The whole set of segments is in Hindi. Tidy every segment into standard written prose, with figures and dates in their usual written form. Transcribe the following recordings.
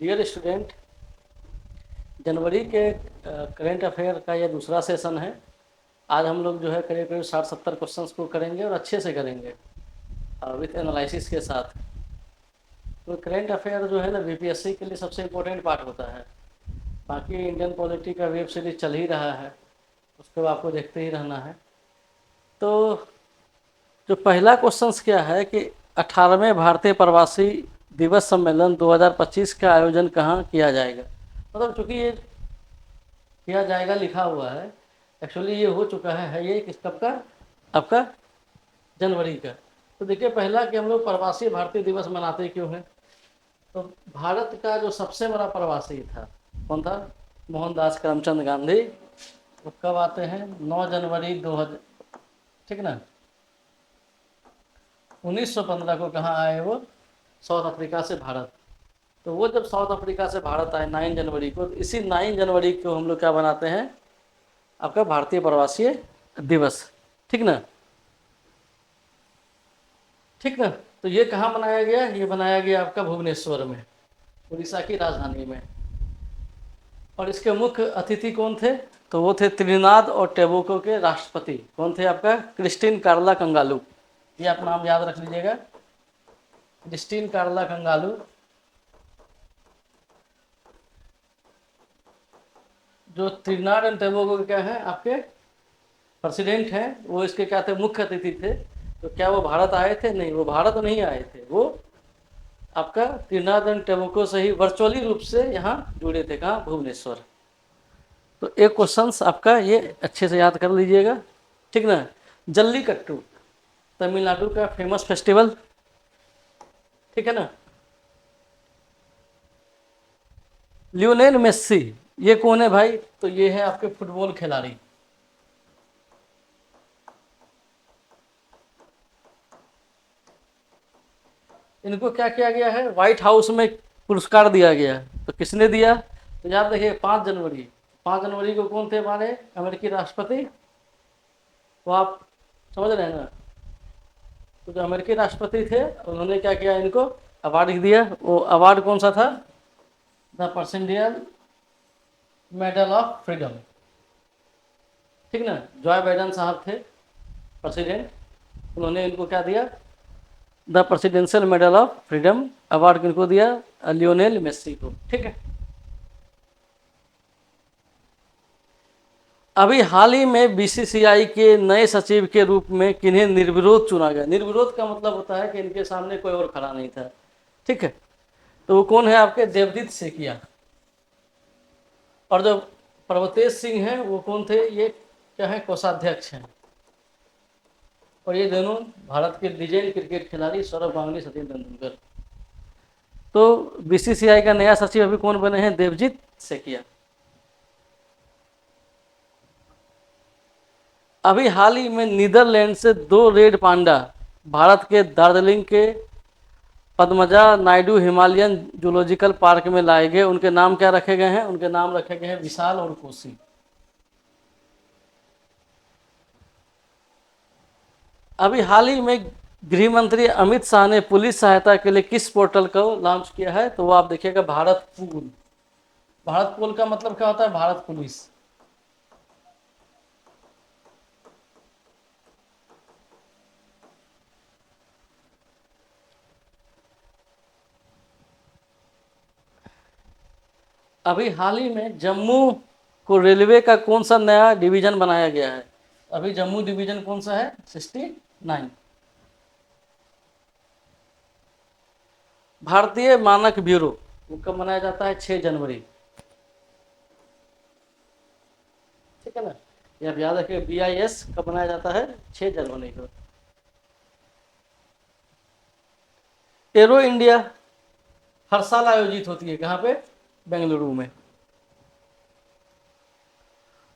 डियर स्टूडेंट, जनवरी के करेंट अफेयर का ये दूसरा सेशन है। आज हम लोग जो है करीब करीब 60-70 क्वेश्चंस को करेंगे और अच्छे से करेंगे विथ एनालिसिस के साथ। तो करेंट अफेयर जो है ना बीपीएससी के लिए सबसे इम्पोर्टेंट पार्ट होता है। बाकी इंडियन पॉलिटी का वेब सीरीज चल ही रहा है, उसको आपको देखते ही रहना है। तो जो पहला क्वेश्चन क्या है कि 18वें भारतीय प्रवासी दिवस सम्मेलन 2025 का आयोजन कहाँ किया जाएगा। मतलब चूँकि ये किया जाएगा लिखा हुआ है, एक्चुअली ये हो चुका है ये किस कब का, आपका जनवरी का। तो देखिए पहला कि हम लोग प्रवासी भारतीय दिवस मनाते क्यों हैं। तो भारत का जो सबसे बड़ा प्रवासी था कौन था, मोहनदास करमचंद गांधी। वो कब आते हैं, 9 जनवरी 2000, ठीक ना, 1915 को कहाँ आए वो, साउथ अफ्रीका से भारत। तो वो जब साउथ अफ्रीका से भारत आए 9 जनवरी को, तो इसी 9 जनवरी को हम लोग क्या बनाते हैं, आपका भारतीय प्रवासी दिवस, ठीक ना, ठीक ना। तो ये कहाँ बनाया गया, ये बनाया गया आपका भुवनेश्वर में, उड़ीसा की राजधानी में। और इसके मुख्य अतिथि कौन थे, तो वो थे त्रिनाद और टोबैगो के राष्ट्रपति। कौन थे आपका, क्रिस्टीन कार्ला कंगालू। ये आप नाम याद रख लीजिएगा, क्रिस्टीन कार्ला कंगालू। जो त्रिनाद एंड टोबैगो के क्या हैं, आपके प्रेसिडेंट हैं, वो इसके क्या थे, मुख्य अतिथि थे। तो क्या वो भारत आए थे, नहीं, वो भारत नहीं आए थे, वो आपका त्रिनाद एंड टोबैगो से ही वर्चुअली रूप से यहाँ जुड़े थे, कहाँ, भुवनेश्वर। तो एक क्वेश्चन आपका ये अच्छे से याद कर लीजिएगा, ठीक ना। जल्लीकट्टू तमिलनाडु का फेमस फेस्टिवल, ठीक है ना। लियोनेल मेस्सी, ये कौन है भाई, तो ये है आपके फुटबॉल खिलाड़ी। इनको क्या किया गया है, व्हाइट हाउस में पुरस्कार दिया गया। तो किसने दिया, तो याद रखिए 5 जनवरी, 5 जनवरी को कौन थे हमारे अमेरिकी राष्ट्रपति, वो आप समझ रहे हैं ना। तो जो अमेरिकी राष्ट्रपति थे उन्होंने क्या किया, इनको अवार्ड दिया। वो अवार्ड कौन सा था, the presidential medal of freedom, ठीक ना। जॉय बाइडेन साहब थे प्रेसिडेंट, उन्होंने इनको क्या दिया, the presidential medal of freedom. Award किनको दिया, लियोनेल मेस्सी को, ठीक है। अभी हाल ही में बीसीसीआई के नए सचिव के रूप में किन्हें निर्विरोध चुना गया। निर्विरोध का मतलब होता है कि इनके सामने कोई और खड़ा नहीं था, ठीक है। तो वो कौन है, आपके देवदीत सेकिया। और जो प्रभतेश सिंह हैं वो कौन थे, ये क्या है, कोषाध्यक्ष हैं। और ये दोनों भारत के लीजेंड क्रिकेट खिलाड़ी सौरभ गांगुली, सचिन तेंदुलकर। तो बीसीसीआई का नया सचिव अभी कौन बने हैं, देवजीत सेकिया। अभी हाल ही में नीदरलैंड से 2 रेड पांडा भारत के दार्जिलिंग के Padmaja Naidu Himalayan zoological park में लाए गए। उनके नाम क्या रखे गए हैं, उनके नाम रखे गए हैं विशाल और कोसी। अभी हाल ही में गृह मंत्री अमित शाह ने पुलिस सहायता के लिए किस पोर्टल को लॉन्च किया है, तो वो आप देखिएगा भारत पूल। भारत पूल का मतलब क्या होता है, भारत पुलिस। अभी हाल ही में जम्मू को रेलवे का कौन सा नया डिवीजन बनाया गया है, अभी जम्मू डिवीजन कौन सा है, 69। भारतीय मानक ब्यूरो वो कब मनाया जाता है, 6 जनवरी, ठीक है ना। ये आप याद रखिए, BIS कब मनाया जाता है, 6 जनवरी को। एरो इंडिया हर साल आयोजित होती है, कहाँ पे, बेंगलुरु में।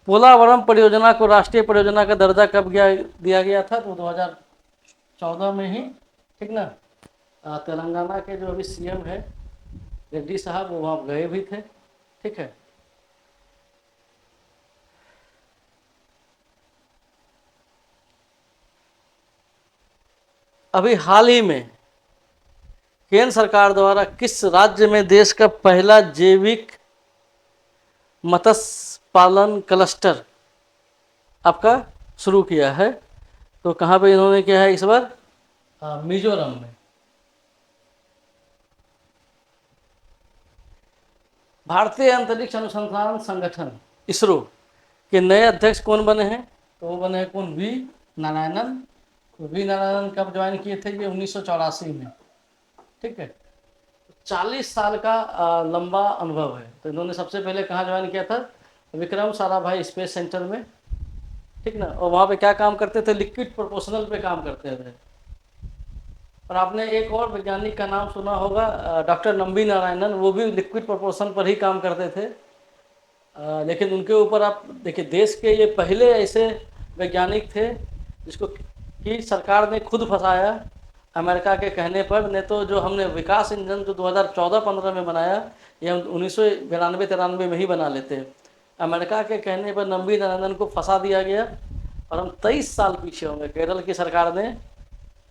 पोलावरम परियोजना को राष्ट्रीय परियोजना का दर्जा कब दिया गया था, तो 2014 में ही, ठीक ना। तेलंगाना के जो अभी CM है रेड्डी साहब, वो वहाँ गए भी थे, ठीक है। अभी हाल ही में केंद्र सरकार द्वारा किस राज्य में देश का पहला जैविक मत्स्य पालन क्लस्टर आपका शुरू किया है? तो कहाँ पे इन्होंने किया है इस बार? मिजोरम में। भारतीय अंतरिक्ष अनुसंधान संगठन इसरो के नए अध्यक्ष कौन बने हैं? तो वो बने हैं कौन? वी नारायणन। तो वी नारायणन कब ज्वाइन किए थे? ये 1984 में। ठीक है, 40 साल का लंबा अनुभव है। तो इन्होंने सबसे पहले कहाँ ज्वाइन किया था? विक्रम साराभाई स्पेस सेंटर में। ठीक ना, और वहाँ पे क्या काम करते थे? लिक्विड प्रोपोर्शनल पे काम करते थे। और आपने एक और वैज्ञानिक का नाम सुना होगा, डॉक्टर नंबी नारायणन, वो भी लिक्विड प्रोपोर्शन पर ही काम करते थे। लेकिन उनके ऊपर आप देखिए, देश के ये पहले ऐसे वैज्ञानिक थे जिसको कि सरकार ने खुद फंसाया अमेरिका के कहने पर। नहीं तो जो हमने विकास इंजन जो 2014-15 में बनाया, ये हम 1992-93 में ही बना लेते। अमेरिका के कहने पर नंबी नारायणन को फंसा दिया गया और हम 23 साल पीछे होंगे। केरल की सरकार ने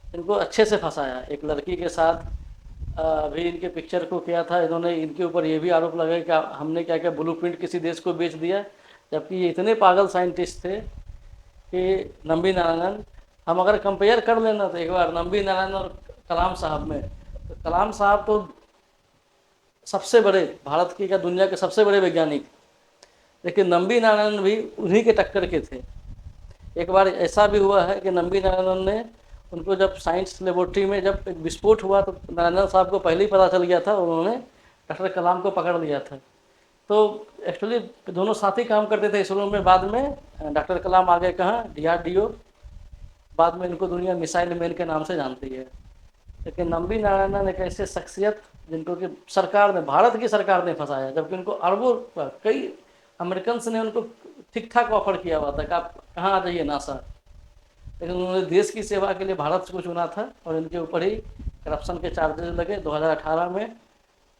इनको अच्छे से फंसाया। एक लड़की के साथ भी इनके पिक्चर को किया था इन्होंने। इनके ऊपर ये भी आरोप लगाया कि हमने क्या क्या ब्लूप्रिंट किसी देश को बेच दिया, जबकि ये इतने पागल साइंटिस्ट थे कि नंबी नारायणन, हम अगर कंपेयर कर लेना तो एक बार नंबी नारायणन और कलाम साहब में, तो कलाम साहब तो सबसे बड़े, भारत की क्या दुनिया के सबसे बड़े वैज्ञानिक, लेकिन नंबी नारायणन भी उन्हीं के टक्कर के थे। एक बार ऐसा भी हुआ है कि नंबी नारायणन ने उनको, जब साइंस लेबोरेटरी में जब एक विस्फोट हुआ तो नारायणन साहब को पहले ही पता चल गया था, उन्होंने डॉक्टर कलाम को पकड़ लिया था। तो एक्चुअली दोनों साथ ही काम करते थे इसरो में। बाद में डॉक्टर कलाम आ गए कहाँ? DRDO। बाद में इनको दुनिया मिसाइल मैन के नाम से जानती है। लेकिन नंबी नारायणन एक ऐसे शख्सियत जिनको कि सरकार ने, भारत की सरकार ने फंसाया, जबकि उनको अरबों, कई अमेरिकन ने उनको ठीक ठाक ऑफर किया हुआ था कि आप कहाँ आ जाइए नासा, लेकिन उन्होंने देश की सेवा के लिए भारत को चुना था और इनके ऊपर ही करप्शन के चार्जेस लगे। 2018 में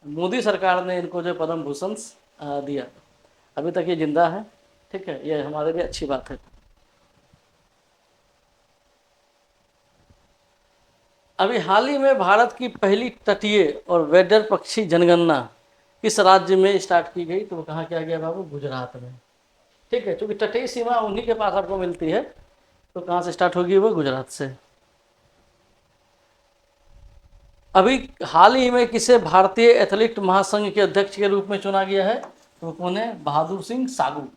मोदी सरकार ने इनको जो पद्म भूषण दिया, अभी तक ये जिंदा है। ठीक है, ये हमारे लिए अच्छी बात है। अभी हाल ही में भारत की पहली तटीय और वेदर पक्षी जनगणना किस राज्य में स्टार्ट की गई? तो वो कहाँ किया गया बाबू? गुजरात में। ठीक है, क्योंकि तटीय सीमा उन्हीं के पास आपको मिलती है, तो कहाँ से स्टार्ट होगी? वो गुजरात से। अभी हाल ही में किसे भारतीय एथलीट महासंघ के अध्यक्ष के रूप में चुना गया है? तो कौन है? बहादुर सिंह सागू।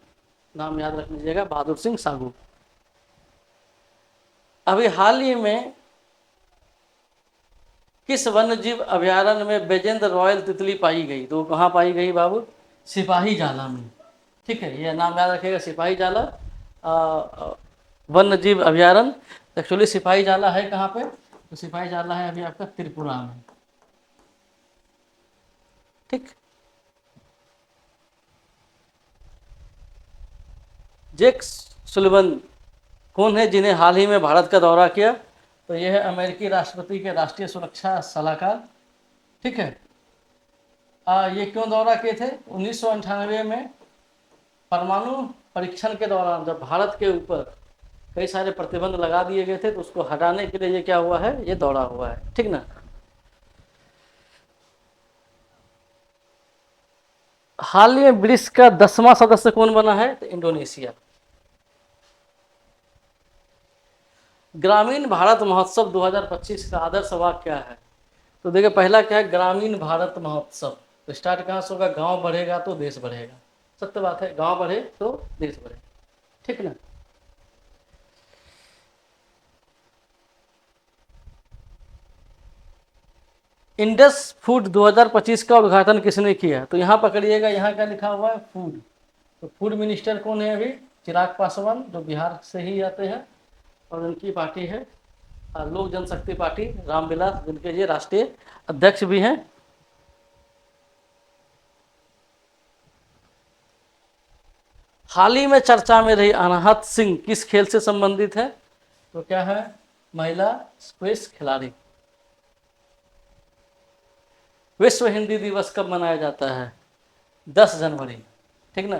नाम याद रख लीजिएगा, बहादुर सिंह सागू। अभी हाल ही में किस वन्य जीव अभयारण्य में बेजेंद्र रॉयल तितली पाई गई? तो कहाँ पाई गई बाबू? सिपाही जाला में। ठीक है, ये नाम याद रखिएगा, सिपाही जाला वन्य जीव अभयारण्य। एक्चुअली सिपाही जाला है कहाँ पे? तो सिपाही जाला है अभी आपका त्रिपुरा में। ठीक, जेक सुलिवन कौन है जिन्हें हाल ही में भारत का दौरा किया? तो यह है अमेरिकी राष्ट्रपति के राष्ट्रीय सुरक्षा सलाहकार। ठीक है, ये क्यों दौरा किए थे? 1998 में परमाणु परीक्षण के दौरान जब भारत के ऊपर कई सारे प्रतिबंध लगा दिए गए थे, तो उसको हटाने के लिए ये क्या हुआ है? ये दौरा हुआ है। ठीक ना। हाल ही में ब्रिक्स का 10वां सदस्य कौन बना है? तो इंडोनेशिया। ग्रामीण भारत महोत्सव 2025 का आदर्श वाक्य क्या है? तो देखिए, पहला क्या है? ग्रामीण भारत महोत्सव। तो स्टार्ट कहाँ से होगा? गांव बढ़ेगा तो देश बढ़ेगा। सत्य बात है, गांव बढ़े तो देश बढ़े। ठीक ना। इंडस फूड 2025 का उद्घाटन किसने किया? तो यहाँ पकड़िएगा, यहाँ क्या लिखा हुआ है? फूड। तो फूड मिनिस्टर कौन है अभी? चिराग पासवान, जो बिहार से ही आते हैं, और उनकी पार्टी है लोक जनशक्ति पार्टी, रामविलास, जिनके ये राष्ट्रीय अध्यक्ष भी हैं। हाल ही में चर्चा में रही अनाहत सिंह किस खेल से संबंधित है? तो क्या है? महिला स्क्वैश खिलाड़ी। विश्व हिंदी दिवस कब मनाया जाता है? 10 जनवरी। ठीक ना।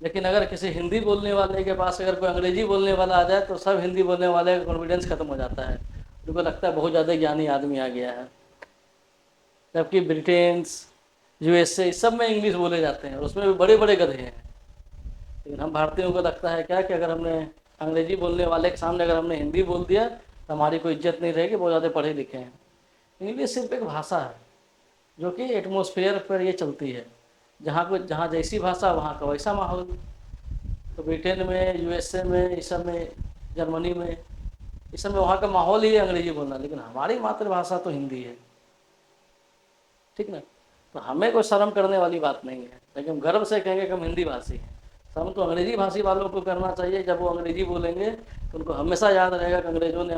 लेकिन अगर किसी हिंदी बोलने वाले के पास अगर कोई अंग्रेजी बोलने वाला आ जाए, तो सब हिंदी बोलने वाले का कॉन्फिडेंस खत्म हो जाता है। उनको लगता है बहुत ज़्यादा ज्ञानी आदमी आ गया है। जबकि ब्रिटेन, यूएसए इस सब में इंग्लिश बोले जाते हैं और उसमें भी बड़े बड़े गधे हैं। लेकिन हम भारतीयों को लगता है क्या कि अगर हमने अंग्रेजी बोलने वाले के सामने अगर हमने हिंदी बोल दिया तो हमारी कोई इज्जत नहीं रहेगी, बहुत ज़्यादा पढ़े लिखे हैं। इंग्लिश सिर्फ एक भाषा है जो कि एटमॉस्फेयर पर ये चलती है, जहाँ जैसी भाषा वहाँ का वैसा माहौल। तो ब्रिटेन में, यूएसए में, इस सब में, जर्मनी में, इस सब में वहाँ का माहौल ही है अंग्रेजी बोलना, लेकिन हमारी मातृभाषा तो हिंदी है। ठीक ना? तो हमें कोई शर्म करने वाली बात नहीं है, लेकिन हम गर्व से कहेंगे कि हम हिंदी भाषी हैं। शर्म तो अंग्रेजी भाषी वालों को करना चाहिए, जब वो अंग्रेजी बोलेंगे तो उनको हमेशा याद रहेगा कि अंग्रेज़ों ने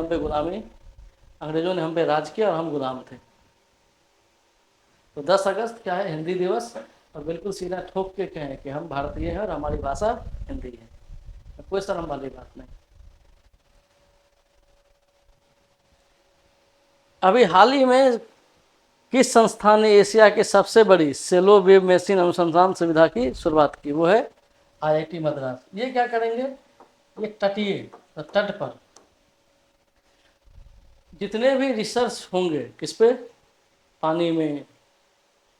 हम पे राज किया और हम गुलाम थे। तो 10 अगस्त क्या है? हिंदी दिवस। और बिल्कुल सीधा ठोक के कहें कि हम भारतीय हैं और हमारी भाषा हिंदी है, कोई शर्म वाली बात नहीं। अभी हाल ही में किस संस्थान ने एशिया की सबसे बड़ी सेलो वेव मशीन अनुसंधान सुविधा की शुरुआत की? वो है आईआईटी मद्रास। ये क्या करेंगे? ये तट पर जितने भी रिसर्च होंगे, किस पे? पानी में,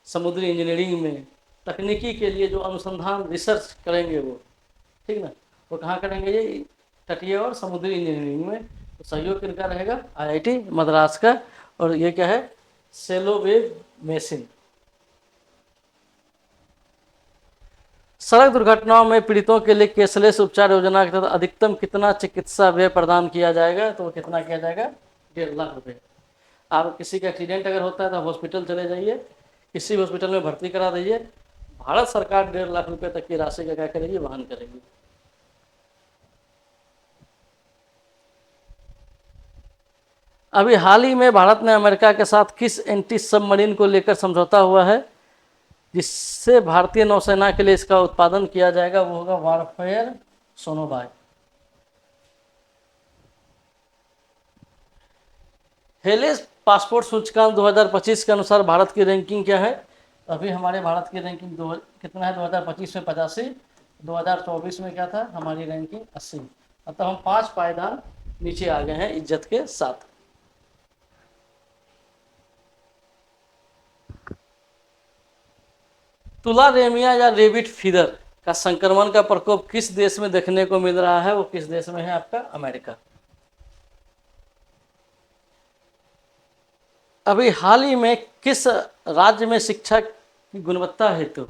समुद्री इंजीनियरिंग में, तकनीकी के लिए जो अनुसंधान रिसर्च करेंगे वो, ठीक ना, वो कहाँ करेंगे? ये तटीय और समुद्री इंजीनियरिंग में। तो सहयोग किनका रहेगा? आईआईटी मद्रास का। और ये क्या है? सेलो वेव मशीन। सड़क दुर्घटनाओं में पीड़ितों के लिए कैशलेस उपचार योजना के तहत अधिकतम कितना चिकित्सा व्यय प्रदान किया जाएगा? तो कितना किया जाएगा? 1.5 लाख रुपये। आप किसी का एक्सीडेंट अगर होता है तो हॉस्पिटल चले जाइए, किसी हॉस्पिटल में भर्ती करा दीजिए, भारत सरकार 1.5 लाख रुपये तक की राशि का क्या करेगी? वहन करेगी। अभी हाल ही में भारत ने अमेरिका के साथ किस एंटी सबमरीन को लेकर समझौता हुआ है जिससे भारतीय नौसेना के लिए इसका उत्पादन किया जाएगा? वो होगा वारफेयर सोनोबाय। हेलेस पासपोर्ट सूचकांक 2025 के अनुसार भारत की रैंकिंग क्या है? अभी हमारे भारत की रैंकिंग कितना है? 2025 में 85, 2024 में क्या था? हमारी रैंकिंग 80। मतलब हम 5 पायदान नीचे आ गए हैं इज्जत के साथ। तुलारेमिया या रेबिट फीवर का संक्रमण का प्रकोप किस देश में देखने को मिल रहा है? वो किस देश में है? आपका अमेरिका। अभी हाल ही में किस राज्य में शिक्षा की गुणवत्ता हेतु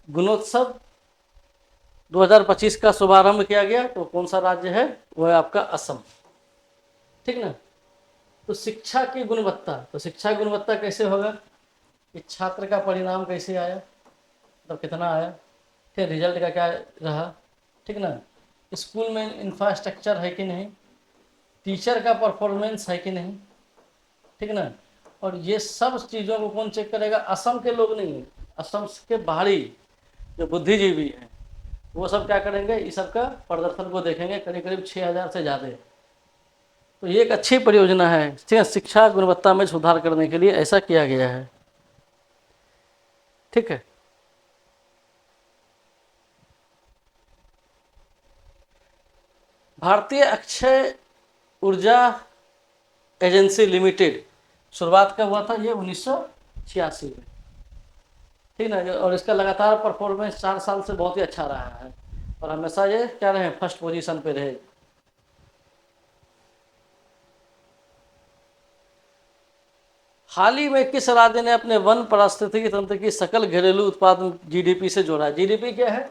गुणोत्सव 2025 का शुभारंभ किया गया? तो कौन सा राज्य है? वो है आपका असम। ठीक ना? तो शिक्षा की गुणवत्ता, तो शिक्षा की गुणवत्ता कैसे होगा कि छात्र का परिणाम कैसे आया, मतलब कितना आया, फिर रिजल्ट का क्या रहा, ठीक ना, स्कूल में इंफ्रास्ट्रक्चर है कि नहीं, टीचर का परफॉर्मेंस है कि नहीं, ठीक ना। और ये सब चीज़ों को कौन चेक करेगा? असम के लोग नहीं, असम के बाहरी जो बुद्धिजीवी हैं वो सब क्या करेंगे? इस सब का प्रदर्शन को देखेंगे, करीब करीब 6000 से ज़्यादा। तो ये एक अच्छी परियोजना है, ठीक है, शिक्षा गुणवत्ता में सुधार करने के लिए ऐसा किया गया है। ठीक है। भारतीय अक्षय ऊर्जा एजेंसी लिमिटेड शुरुआत कब हुआ था? ये 1986 में, ठीक ना। और इसका लगातार परफॉर्मेंस 4 साल से बहुत ही अच्छा रहा है और हमेशा ये क्या रहे? फर्स्ट पोजीशन पे रहे। हाल ही में किस राज्य ने अपने वन पारिस्थितिकी तंत्र की सकल घरेलू उत्पादन जीडीपी से जोड़ा? जीडीपी क्या है?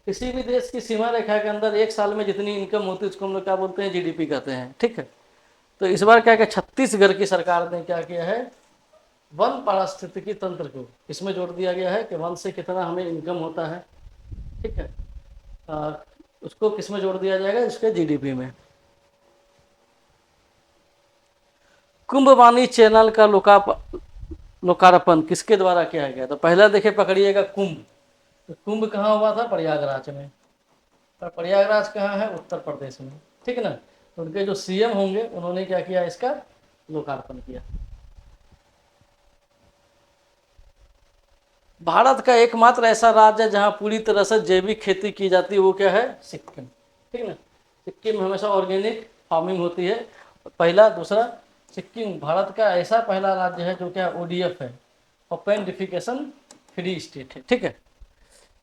किसी भी देश की सीमा रेखा के अंदर एक साल में जितनी इनकम होती है उसको हम लोग क्या बोलते हैं? जीडीपी कहते हैं। ठीक है। तो इस बार क्या क्या छत्तीसगढ़ की सरकार ने क्या किया है? वन पारिस्थितिकी तंत्र को इसमें जोड़ दिया गया है कि वन से कितना हमें इनकम होता है। ठीक है। उसको किस में जोड़ दिया जाएगा? इसके जीडीपी में। कुंभवाणी चैनल का लोकार्पण किसके द्वारा किया गया? तो पहला देखिए पकड़िएगा कुंभ। तो कुंभ कहाँ हुआ था? प्रयागराज में। पर प्रयागराज कहाँ है? उत्तर प्रदेश में। ठीक है ना। तो उनके जो सीएम होंगे उन्होंने क्या किया? इसका लोकार्पण किया। भारत का एकमात्र ऐसा राज्य है जहाँ पूरी तरह से जैविक खेती की जाती है, वो क्या है? सिक्किम। ठीक है ना। सिक्किम में हमेशा ऑर्गेनिक फार्मिंग होती है पहला। दूसरा, सिक्किम भारत का ऐसा पहला राज्य है जो क्या ODF है, ओपन डिफिकेशन फ्री स्टेट है। ठीक है,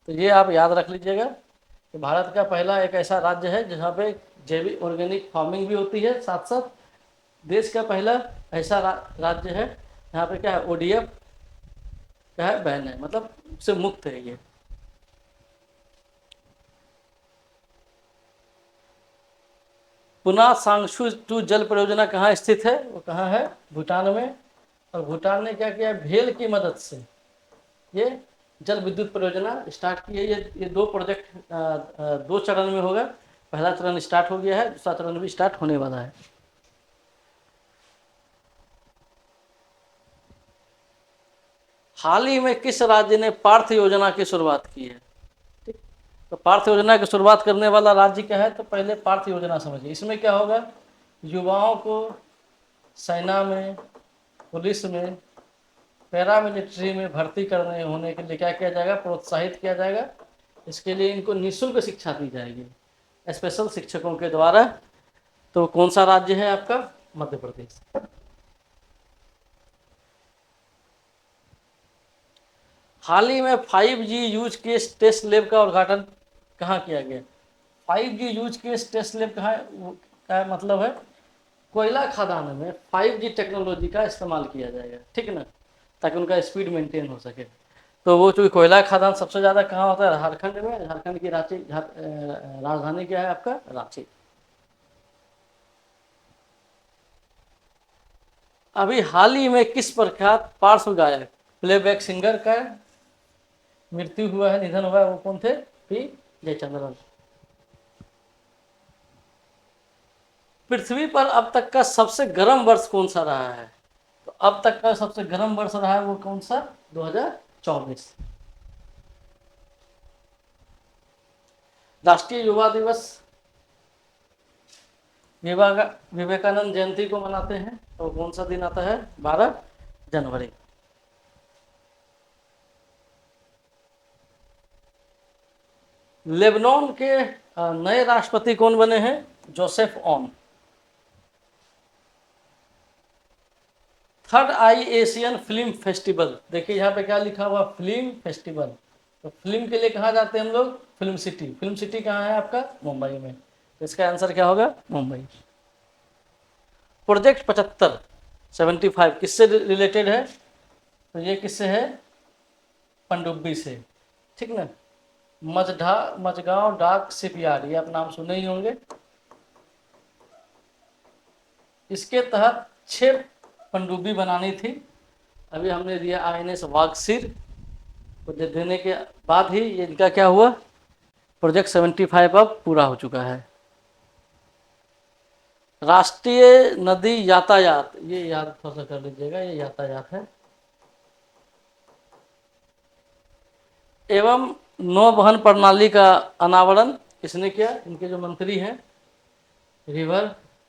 तो ये आप याद रख लीजिएगा कि भारत का पहला एक ऐसा राज्य है जहाँ पे जैविक ऑर्गेनिक फार्मिंग भी होती है, साथ साथ देश का पहला ऐसा राज्य है जहाँ पे क्या है ODF क्या है बैन है, मतलब उससे मुक्त है ये। पुनः सांगशु टू जल परियोजना कहाँ स्थित है? वो कहाँ है? भूटान में। और भूटान ने क्या किया, भेल की मदद से ये जल विद्युत परियोजना स्टार्ट की है। ये दो प्रोजेक्ट दो चरण में होगा। पहला चरण स्टार्ट हो गया है, दूसरा चरण भी स्टार्ट होने वाला है। हाल ही में किस राज्य ने पार्थ योजना की शुरुआत की है? ठीक, तो पार्थ योजना की शुरुआत करने वाला राज्य क्या है? तो पहले पार्थ योजना समझिए। इसमें क्या होगा, युवाओं को सेना में, पुलिस में, पैरामिलिट्री में भर्ती करने होने के लिए क्या किया जाएगा, प्रोत्साहित किया जाएगा। इसके लिए इनको निःशुल्क शिक्षा दी जाएगी स्पेशल शिक्षकों के द्वारा। तो कौन सा राज्य है आपका? मध्य प्रदेश। हाल ही में 5G use case test lab का उद्घाटन कहाँ किया गया? 5G use case test lab कहाँ का मतलब है, कोयला खदान में 5G टेक्नोलॉजी का इस्तेमाल किया जाएगा। ठीक है ना, ताकि उनका स्पीड मेंटेन हो सके। तो वो चूँकि कोयला खदान सबसे ज़्यादा कहाँ होता है? झारखंड में। झारखंड की रांची, राजधानी क्या है आपका? रांची। अभी हाल ही में किस प्रख्यात पार्श्व गायक प्लेबैक सिंगर का मृत्यु हुआ है, निधन हुआ है? वो कौन थे? P जयचंद्रन। पृथ्वी पर अब तक का सबसे गर्म वर्ष कौन सा रहा है? तो अब तक का सबसे गर्म वर्ष रहा है वो कौन सा? 2024। राष्ट्रीय युवा दिवस विवेकानंद जयंती को मनाते हैं, तो कौन सा दिन आता है? 12 जनवरी। लेबनान के नए राष्ट्रपति कौन बने हैं? Joseph on. Third I Asian film festival, देखिए यहाँ पे क्या लिखा हुआ, फिल्म फेस्टिवल। तो फिल्म के लिए कहाँ जाते हैं हम लोग? Film city. फिल्म सिटी कहाँ है आपका? मुंबई में। तो इसका आंसर क्या होगा? मुंबई। प्रोजेक्ट 75 किससे रिलेटेड है? तो ये किससे है? पनडुब्बी से। ठीक ना। मझगांव डाक शिपयार्ड, ये आप नाम सुने ही होंगे। इसके तहत 6 पनडुब्बी बनानी थी। अभी हमने दिया INS वागसिर को देने के बाद ही इनका क्या हुआ, प्रोजेक्ट 75 अब पूरा हो चुका है। राष्ट्रीय नदी यातायात, ये याद थोड़ा सा कर लीजिएगा, ये यातायात है। एवं नौवहन प्रणाली का अनावरण किसने किया? इनके जो मंत्री हैं रिवर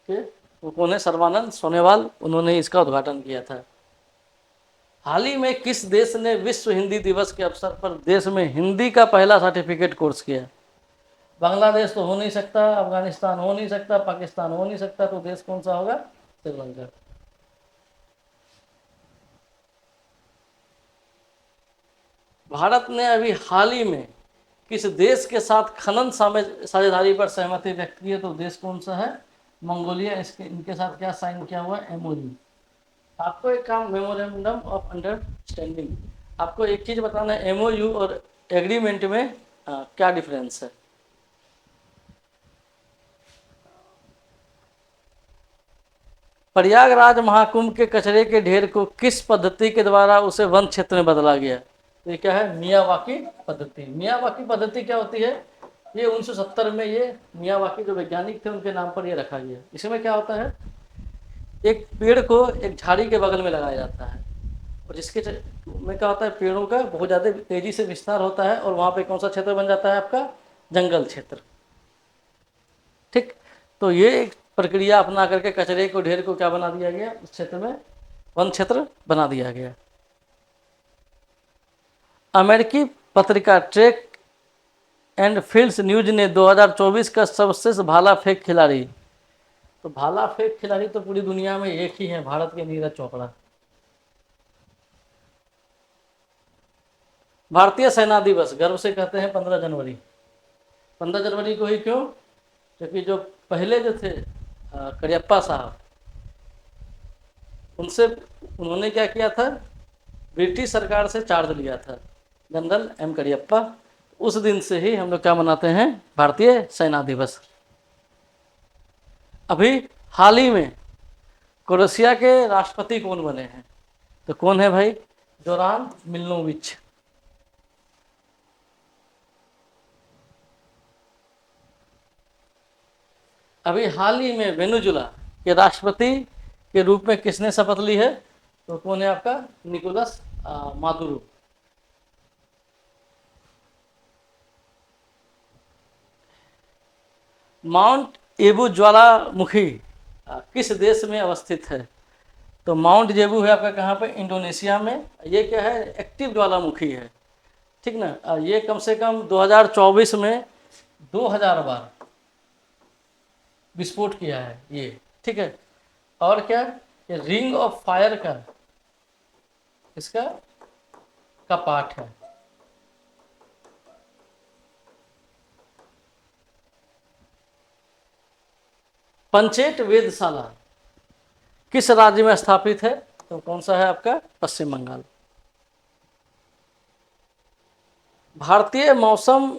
के, वो कौन है? सर्बानंद सोनोवाल, उन्होंने इसका उद्घाटन किया था। हाल ही में किस देश ने विश्व हिंदी दिवस के अवसर पर देश में हिंदी का पहला सर्टिफिकेट कोर्स किया? बांग्लादेश तो हो नहीं सकता, अफगानिस्तान हो नहीं सकता, पाकिस्तान हो नहीं सकता, तो देश कौन सा होगा? श्रीलंका। भारत ने अभी हाल ही में किस देश के साथ खनन साझेदारी पर सहमति व्यक्त की है? तो देश कौन सा है? मंगोलिया। इसके इनके साथ क्या साइन किया हुआ है? MOU। आपको एक काम, मेमोरेंडम ऑफ अंडरस्टैंडिंग, आपको एक चीज बताना है, MOU और एग्रीमेंट में क्या डिफरेंस है? प्रयागराज महाकुंभ के कचरे के ढेर को किस पद्धति के द्वारा उसे वन क्षेत्र में बदला गया? तो ये क्या है? मियावाकी पद्धति। मियावाकी पद्धति क्या होती है? ये 1970 में ये मियावाकी जो वैज्ञानिक थे उनके नाम पर ये रखा गया। इसमें क्या होता है, एक पेड़ को एक झाड़ी के बगल में लगाया जाता है, और जिसके में क्या होता है, पेड़ों का बहुत ज़्यादा तेजी से विस्तार होता है, और वहाँ पे कौन सा क्षेत्र बन जाता है आपका? जंगल क्षेत्र। ठीक, तो ये एक प्रक्रिया अपना करके कचरे को, ढेर को क्या बना दिया गया? उस क्षेत्र में वन क्षेत्र बना दिया गया। अमेरिकी पत्रिका ट्रैक एंड फील्ड्स न्यूज ने 2024 का सर्वश्रेष्ठ भाला फेंक खिलाड़ी, तो भाला फेंक खिलाड़ी तो पूरी दुनिया में एक ही है, भारत के नीरज चोपड़ा। भारतीय सेना दिवस गर्व से कहते हैं 15 जनवरी। 15 जनवरी को ही क्यों? क्योंकि जो पहले जो थे करियप्पा साहब, उनसे उन्होंने क्या किया था, ब्रिटिश सरकार से चार्ज लिया था, जनरल एम करियप्पा। उस दिन से ही हम लोग क्या मनाते हैं, भारतीय सेना दिवस। अभी हाल ही में क्रोएशिया के राष्ट्रपति कौन बने हैं? तो कौन है भाई? जोरान मिलोनोविच। अभी हाल ही में वेनेजुला के राष्ट्रपति के रूप में किसने शपथ ली है? तो कौन है आपका? Nicolas Maduro. माउंट एबू ज्वालामुखी किस देश में अवस्थित है? तो माउंट जेबू है आपका कहाँ पे? इंडोनेशिया में। ये क्या है? एक्टिव ज्वालामुखी है, ठीक ना। ये कम से कम 2024 में 2000 बार विस्फोट किया है ये, ठीक है। और क्या? ये रिंग ऑफ फायर का इसका का पार्ट है। पंचेत वेधशाला किस राज्य में स्थापित है? तो कौन सा है आपका? पश्चिम बंगाल। भारतीय मौसम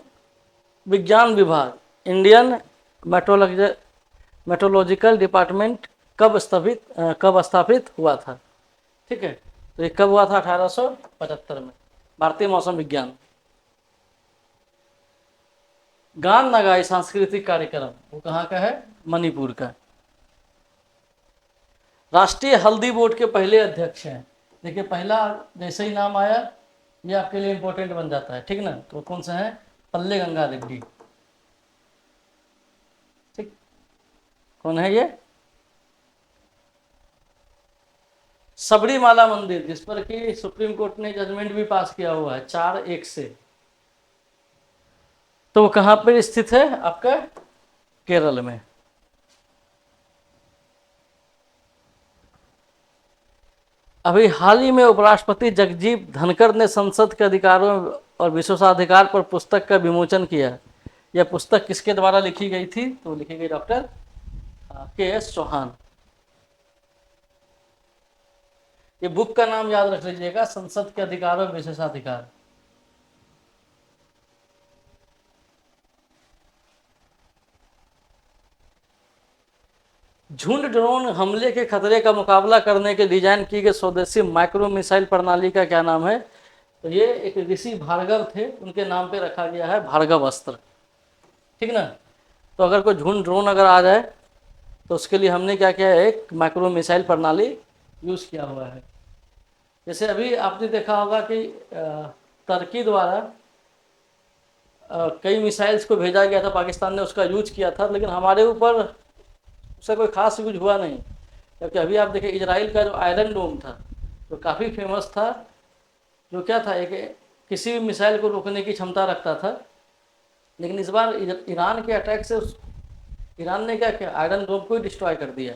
विज्ञान विभाग, इंडियन मेट्रोलॉजिकल डिपार्टमेंट कब स्थापित हुआ था? ठीक है, तो ये कब हुआ था? 1875 में। भारतीय मौसम विज्ञान। गान नगाई सांस्कृतिक कार्यक्रम वो कहाँ का है? मणिपुर का। राष्ट्रीय हल्दी बोर्ड के पहले अध्यक्ष हैं। देखिए पहला जैसे ही नाम आया ये आपके लिए इंपॉर्टेंट बन जाता है, ठीक ना। तो कौन सा है? पल्ले गंगा रेड्डी। ठीक, कौन है ये? सबरीमाला मंदिर, जिस पर कि सुप्रीम कोर्ट ने जजमेंट भी पास किया हुआ है 4-1 से, तो वो कहाँ पर स्थित है? आपका केरल में। अभी हाल ही में उपराष्ट्रपति जगदीप धनखड़ ने संसद के अधिकारों और विशेषाधिकार पर पुस्तक का विमोचन किया। यह पुस्तक किसके द्वारा लिखी गई थी? तो लिखी गई डॉक्टर के.एस. चौहान। ये बुक का नाम याद रख लीजिएगा, संसद के अधिकार और विशेषाधिकार। झुंड ड्रोन हमले के खतरे का मुकाबला करने के डिजाइन की गई स्वदेशी माइक्रो मिसाइल प्रणाली का क्या नाम है? तो ये एक ऋषि भार्गव थे, उनके नाम पे रखा गया है भार्गव अस्त्र, ठीक ना। तो अगर कोई झुंड ड्रोन अगर आ जाए तो उसके लिए हमने क्या किया है? एक माइक्रो मिसाइल प्रणाली यूज़ किया हुआ है। जैसे अभी आपने देखा होगा कि तुर्की द्वारा कई मिसाइल्स को भेजा गया था, पाकिस्तान ने उसका यूज किया था, लेकिन हमारे ऊपर उसका कोई खास यूज हुआ नहीं। जबकि अभी आप देखें इजराइल का जो आयरन डोम था जो काफ़ी फेमस था, जो क्या था, एक किसी भी मिसाइल को रोकने की क्षमता रखता था। लेकिन इस बार ईरान के अटैक से ईरान ने क्या किया? आयरन डोम को ही डिस्ट्रॉय कर दिया।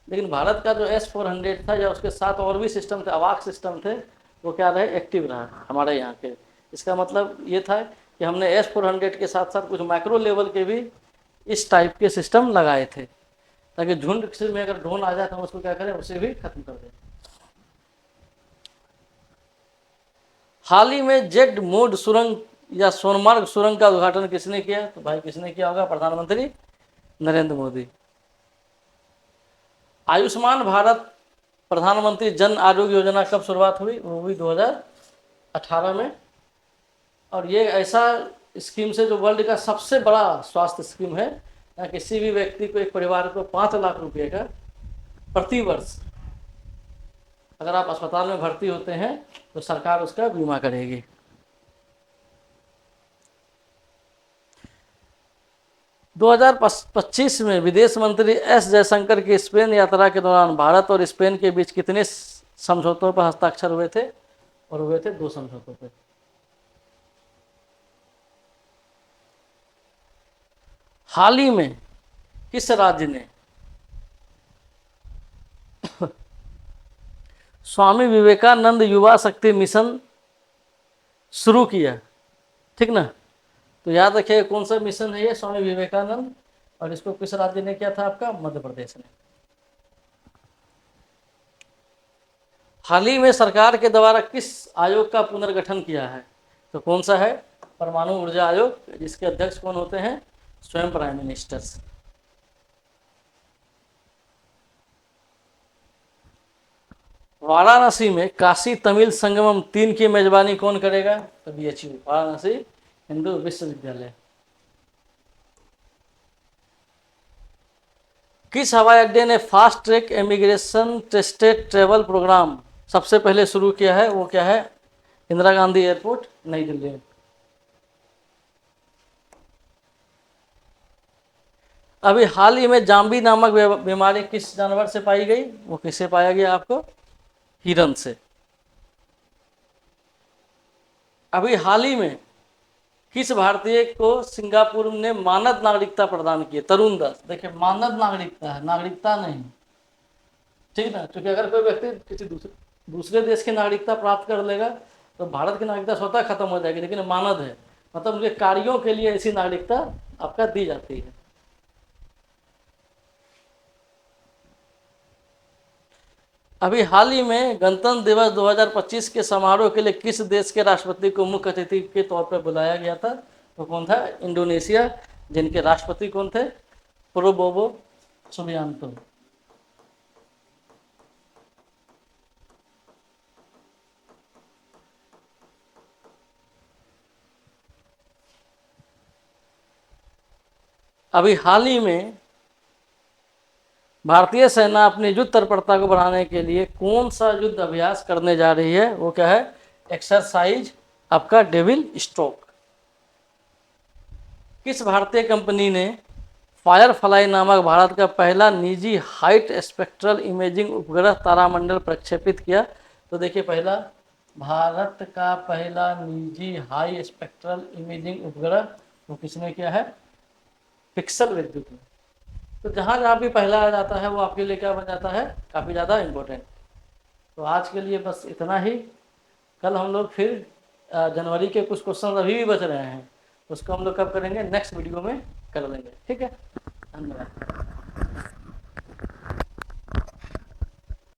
लेकिन भारत का जो S-400 था या उसके साथ और भी सिस्टम थे, अवाक सिस्टम थे, वो क्या रहे? एक्टिव रहा हमारे यहाँ के। इसका मतलब ये था कि हमने S-400 के साथ साथ कुछ माइक्रो लेवल के भी इस टाइप के सिस्टम लगाए थे, ताकि झुंड में अगर ड्रोन आ जाए तो हम उसको क्या करें? उसे भी खत्म कर दें। हाल ही में जेड मोड सुरंग या सोनमार्ग सुरंग का उद्घाटन किसने किया? तो भाई किसने किया होगा? प्रधानमंत्री नरेंद्र मोदी। आयुष्मान भारत प्रधानमंत्री जन आरोग्य योजना कब शुरुआत हुई? वो हुई 2018 में। और ये ऐसा स्कीम से जो वर्ल्ड का सबसे बड़ा स्वास्थ्य स्कीम है। यहाँ किसी भी व्यक्ति को, एक परिवार को 5 लाख रुपए का प्रति वर्ष अगर आप अस्पताल में भर्ती होते हैं तो सरकार उसका बीमा करेगी। दो 2025 में विदेश मंत्री एस जयशंकर की स्पेन यात्रा के दौरान भारत और स्पेन के बीच कितने समझौतों पर हस्ताक्षर हुए थे? और हुए थे 2 समझौतों पर। हाल ही में किस राज्य ने स्वामी विवेकानंद युवा शक्ति मिशन शुरू किया, ठीक ना। तो याद रखिए कौन सा मिशन है ये, स्वामी विवेकानंद, और इसको किस राज्य ने किया था, आपका मध्य प्रदेश ने। हाल ही में सरकार के द्वारा किस आयोग का पुनर्गठन किया है, तो कौन सा है, परमाणु ऊर्जा आयोग, जिसके अध्यक्ष कौन होते हैं, स्वयं प्राइम मिनिस्टर्स। वाराणसी में काशी तमिल संगमम 3 की मेजबानी कौन करेगा, तो BHU, वाराणसी हिंदू विश्वविद्यालय। किस हवाई अड्डे ने fast track immigration tested travel programme सबसे पहले शुरू किया है, वो क्या है, इंदिरा गांधी एयरपोर्ट, नई दिल्ली। अभी हाल ही में जाम्बी नामक बीमारी किस जानवर से पाई गई, वो किससे पाया गया आपको, हिरन से। अभी हाल ही में किस भारतीय को सिंगापुर ने मानद नागरिकता प्रदान की, तरुण दास। देखिए मानद नागरिकता है, नागरिकता नहीं, ठीक ना, क्योंकि अगर कोई व्यक्ति किसी दूसरे देश की नागरिकता प्राप्त कर लेगा तो भारत की नागरिकता स्वतः खत्म हो जाएगी, लेकिन मानद है, मतलब उनके कार्यों के लिए ऐसी नागरिकता आपका दी जाती है। अभी हाल ही में गणतंत्र दिवस 2025 के समारोह के लिए किस देश के राष्ट्रपति को मुख्य अतिथि के तौर पर बुलाया गया था, तो कौन था, इंडोनेशिया, जिनके राष्ट्रपति कौन थे, प्रोबोवो सुबियांतो। अभी हाल ही में भारतीय सेना अपनी युद्ध तत्परता को बढ़ाने के लिए कौन सा युद्ध अभ्यास करने जा रही है, वो क्या है, एक्सरसाइज आपका डेविल स्ट्रोक। किस भारतीय कंपनी ने फायरफ्लाई नामक भारत का पहला निजी हाइट स्पेक्ट्रल इमेजिंग उपग्रह तारामंडल प्रक्षेपित किया, तो देखिए पहला भारत का पहला निजी हाई स्पेक्ट्रल इमेजिंग उपग्रह वो किसने किया है, पिक्सल विद्युत में। तो जहाँ जहाँ भी पहला आ जाता है वो आपके लिए क्या बन जाता है, काफ़ी ज़्यादा इम्पोर्टेंट। तो आज के लिए बस इतना ही। कल हम लोग फिर जनवरी के कुछ क्वेश्चन अभी भी बच रहे हैं, उसको हम लोग कब करेंगे, नेक्स्ट वीडियो में कर लेंगे, ठीक है। धन्यवाद।